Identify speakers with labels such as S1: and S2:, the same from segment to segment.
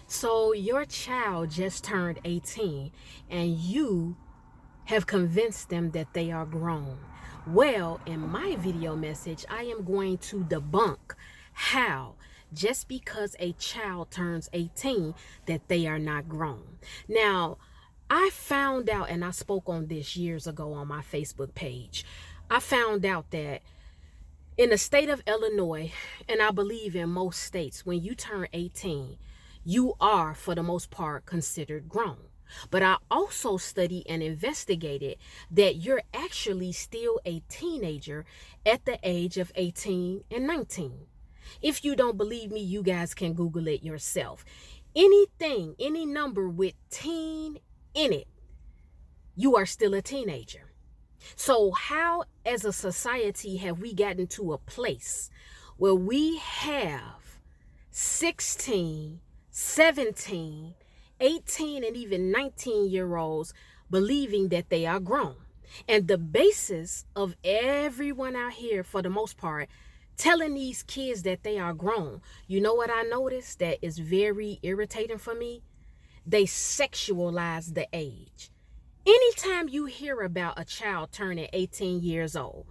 S1: So your child just turned 18 and you have convinced them that they are grown. Well, in my video message, I am going to debunk how just because a child turns 18 that they are not grown. Now, I found out, and I spoke on this years ago on my Facebook page. I found out that in the state of Illinois, and I believe in most states, when you turn 18, you are, for the most part, considered grown. But I also studied and investigated that you're actually still a teenager at the age of 18 and 19. If you don't believe me, you guys can Google it yourself. Anything, any number with teen in it, you are still a teenager. So how as a society have we gotten to a place where we have 16, 17, 18, and even 19-year-olds believing that they are grown? And the basis of everyone out here, for the most part, telling these kids that they are grown, you know what I noticed that is very irritating for me? They sexualize the age. Anytime you hear about a child turning 18 years old,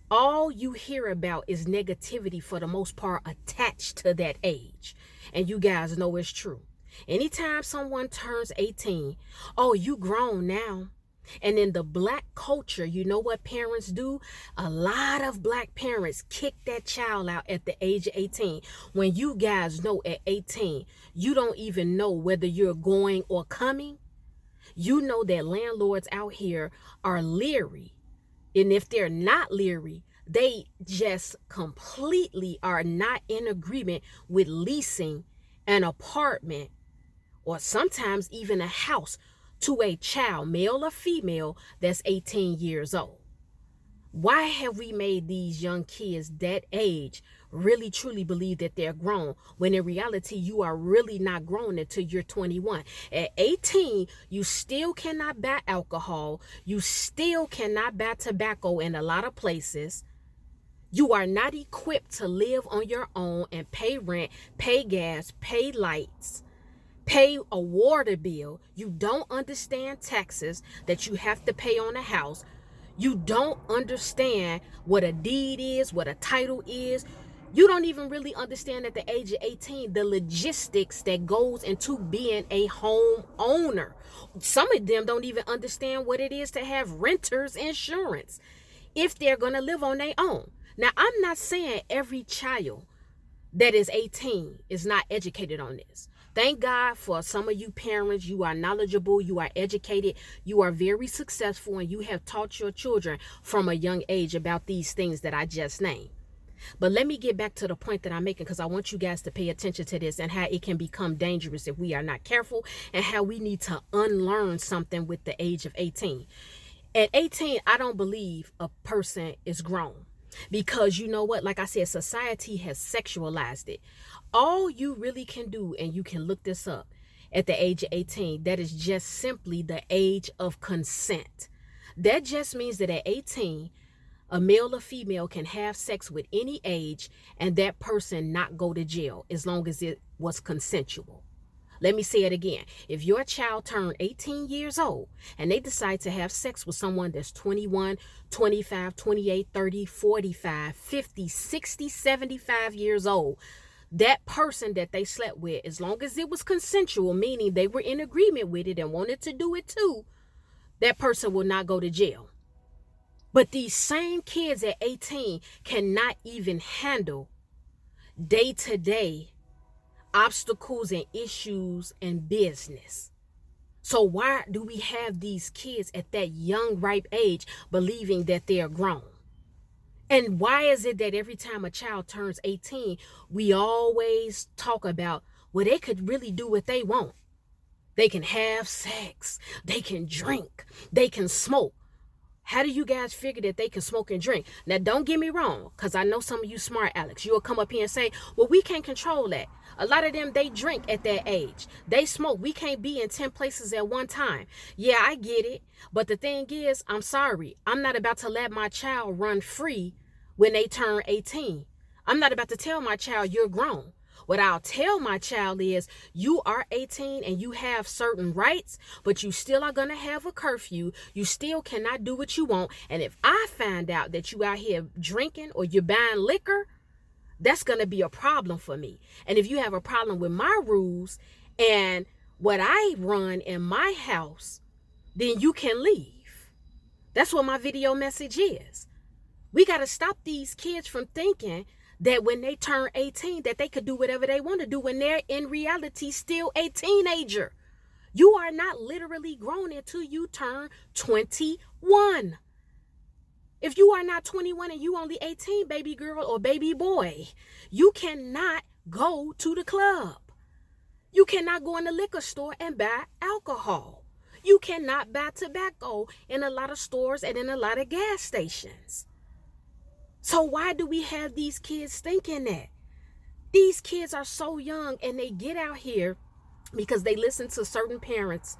S1: all you hear about is negativity, for the most part, attached to that age. And you guys know it's true. Anytime someone turns 18, oh, you grown now. And in the black culture, you know what parents do? A lot of black parents kick that child out at the age of 18. When you guys know at 18, you don't even know whether you're going or coming. You know that landlords out here are leery. And if they're not leery, they just completely are not in agreement with leasing an apartment or sometimes even a house to a child, male or female, that's 18 years old. Why have we made these young kids that age really truly believe that they're grown, when in reality you are really not grown until you're 21? At 18, you still cannot buy alcohol. You still cannot buy tobacco in a lot of places. You are not equipped to live on your own and pay rent, pay gas, pay lights, pay a water bill. You don't understand taxes that you have to pay on a house. You don't understand what a deed is, what a title is. You don't even really understand at the age of 18 the logistics that goes into being a home owner. Some of them don't even understand what it is to have renter's insurance if they're going to live on their own. Now, I'm not saying every child that is 18 is not educated on this. Thank God for some of you parents. You are knowledgeable, you are educated, you are very successful, and you have taught your children from a young age about these things that I just named. But let me get back to the point that I'm making, because I want you guys to pay attention to this and how it can become dangerous if we are not careful, and how we need to unlearn something with the age of 18. At 18, I don't believe a person is grown. Because you know what? Like I said, society has sexualized it. All you really can do, and you can look this up, at the age of 18, that is just simply the age of consent. That just means that at 18, a male or female can have sex with any age and that person not go to jail as long as it was consensual. Let me say it again. If your child turned 18 years old and they decide to have sex with someone that's 21, 25, 28, 30, 45, 50, 60, 75 years old, that person that they slept with, as long as it was consensual, meaning they were in agreement with it and wanted to do it too, that person will not go to jail. But these same kids at 18 cannot even handle day-to-day obstacles and issues in business. So why do we have these kids at that young, ripe age believing that they're grown? And why is it that every time a child turns 18, we always talk about, well, they could really do what they want. They can have sex, they can drink, they can smoke. How do you guys figure that they can smoke and drink? Now, don't get me wrong, because I know some of you smart Alex. You'll come up here and say, well, we can't control that. A lot of them, they drink at that age. They smoke. We can't be in 10 places at one time. Yeah, I get it. But the thing is, I'm sorry. I'm not about to let my child run free when they turn 18. I'm not about to tell my child you're grown. What I'll tell my child is, you are 18 and you have certain rights, but you still are going to have a curfew. You still cannot do what you want. And if I find out that you out here drinking or you're buying liquor, that's going to be a problem for me. And if you have a problem with my rules and what I run in my house, then you can leave. That's what my video message is. We got to stop these kids from thinking that when they turn 18, that they could do whatever they want to do when they're in reality still a teenager. You are not literally grown until you turn 21. If you are not 21 and you only 18, baby girl or baby boy, you cannot go to the club. You cannot go in the liquor store and buy alcohol. You cannot buy tobacco in a lot of stores and in a lot of gas stations. So why do we have these kids thinking that? These kids are so young and they get out here because they listen to certain parents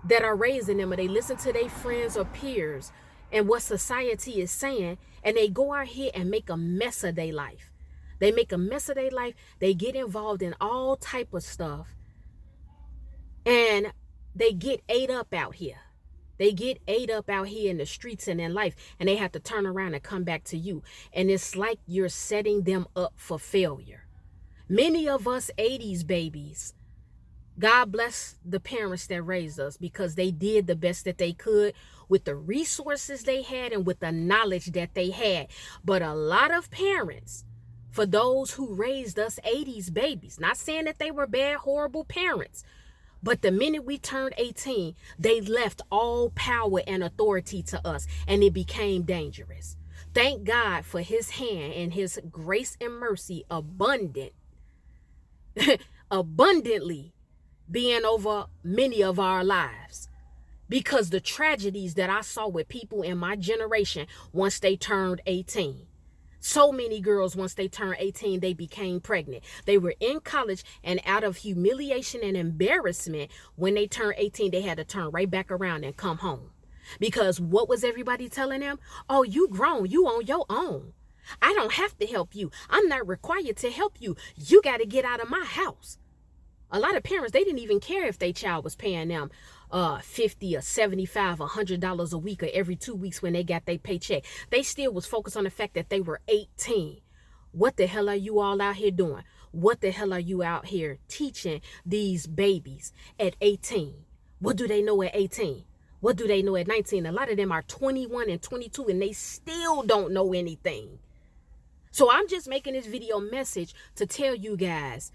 S1: that are raising them, or they listen to their friends or peers and what society is saying, and they go out here and make a mess of their life. They make a mess of their life. They get involved in all type of stuff, and they get ate up out here. They get ate up out here in the streets and in life, and they have to turn around and come back to you. And it's like you're setting them up for failure. Many of us 80s babies, God bless the parents that raised us, because they did the best that they could with the resources they had and with the knowledge that they had. But a lot of parents, for those who raised us 80s babies, not saying that they were bad, horrible parents, but the minute we turned 18, they left all power and authority to us, and it became dangerous. Thank God for his hand and his grace and mercy abundantly being over many of our lives, because the tragedies that I saw with people in my generation once they turned 18. So many girls, once they turned 18, they became pregnant. They were in college, and out of humiliation and embarrassment, when they turned 18, they had to turn right back around and come home. Because what was everybody telling them? Oh, you grown, you on your own. I don't have to help you. I'm not required to help you. You got to get out of my house. A lot of parents, they didn't even care if their child was paying them $50 or $75 or $100 a week or every 2 weeks when they got their paycheck. They still was focused on the fact that they were 18. What the hell are you all out here doing? What the hell are you out here teaching these babies at 18? What do they know at 18? What do they know at 19? A lot of them are 21 and 22 and they still don't know anything. So I'm just making this video message to tell you guys,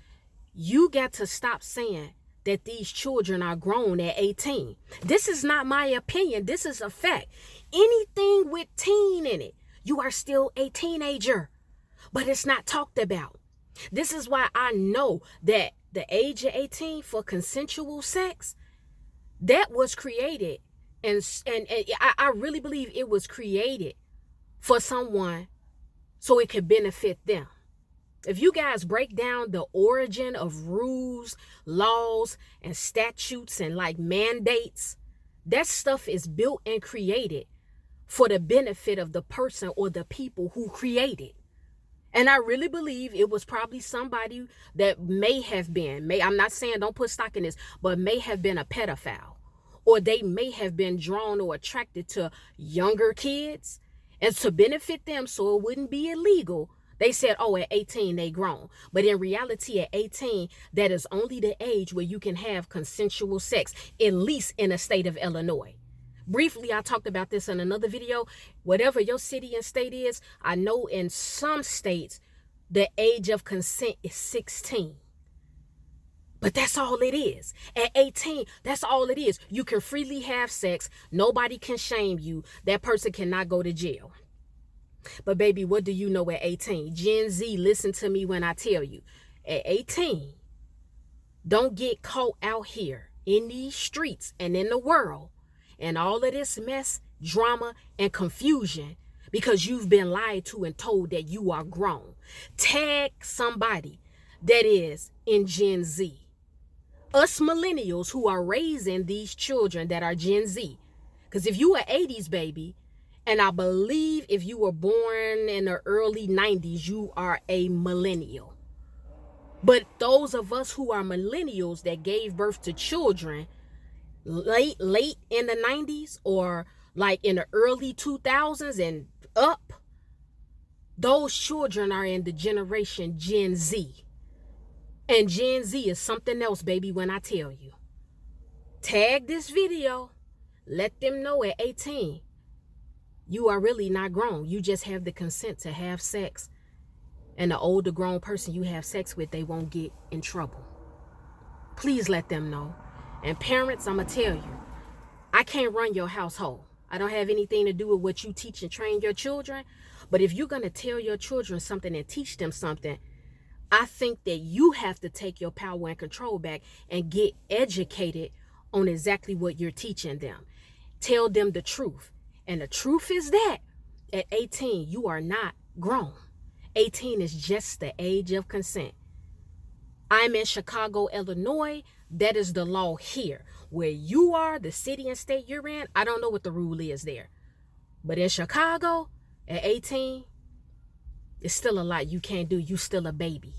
S1: you got to stop saying that these children are grown at 18. This is not my opinion. This is a fact. Anything with teen in it, you are still a teenager, but it's not talked about. This is why I know that the age of 18 for consensual sex, that was created. And I really believe it was created for someone so it could benefit them. If you guys break down the origin of rules, laws, and statutes and like mandates, that stuff is built and created for the benefit of the person or the people who created. And I really believe it was probably somebody that may have been, I'm not saying don't put stock in this, but may have been a pedophile. Or they may have been drawn or attracted to younger kids. And to benefit them so it wouldn't be illegal, they said, oh, at 18, they grown. But in reality, at 18, that is only the age where you can have consensual sex, at least in the state of Illinois. Briefly, I talked about this in another video. Whatever your city and state is, I know in some states, the age of consent is 16. But that's all it is. At 18, that's all it is. You can freely have sex. Nobody can shame you. That person cannot go to jail. But baby, what do you know at 18? Gen Z, listen to me when I tell you. At 18, don't get caught out here in these streets and in the world and all of this mess, drama, and confusion because you've been lied to and told that you are grown. Tag somebody that is in Gen Z. Us millennials who are raising these children that are Gen Z. Because if you are 80s baby, and I believe if you were born in the early 90s, you are a millennial. But those of us who are millennials that gave birth to children late in the 90s or like in the early 2000s and up, those children are in the generation Gen Z. And Gen Z is something else, baby, when I tell you. Tag this video. Let them know at 18, you are really not grown. You just have the consent to have sex. And the older grown person you have sex with, they won't get in trouble. Please let them know. And parents, I'm going to tell you, I can't run your household. I don't have anything to do with what you teach and train your children. But if you're going to tell your children something and teach them something, I think that you have to take your power and control back and get educated on exactly what you're teaching them. Tell them the truth. And the truth is that at 18, you are not grown. 18 is just the age of consent. I'm in Chicago, Illinois. That is the law here. Where you are, the city and state you're in, I don't know what the rule is there. But in Chicago, at 18, it's still a lot you can't do. You still a baby.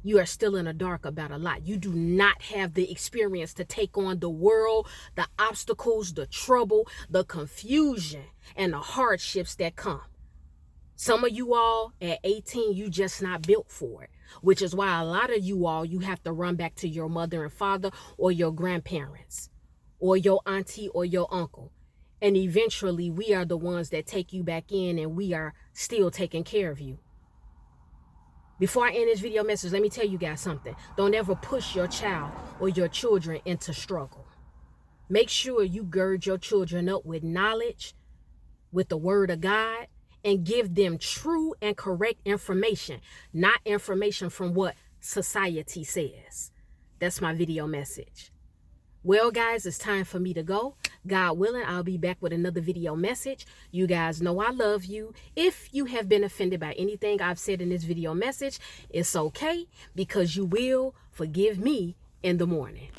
S1: You are still in the dark about a lot. You do not have the experience to take on the world, the obstacles, the trouble, the confusion, and the hardships that come. Some of you all at 18, you just not built for it, which is why a lot of you all, you have to run back to your mother and father or your grandparents or your auntie or your uncle. And eventually we are the ones that take you back in and we are still taking care of you. Before I end this video message, let me tell you guys something. Don't ever push your child or your children into struggle. Make sure you gird your children up with knowledge, with the word of God, and give them true and correct information, not information from what society says. That's my video message. Well, guys, it's time for me to go. God willing, I'll be back with another video message. You guys know I love you. If you have been offended by anything I've said in this video message, it's okay, because you will forgive me in the morning.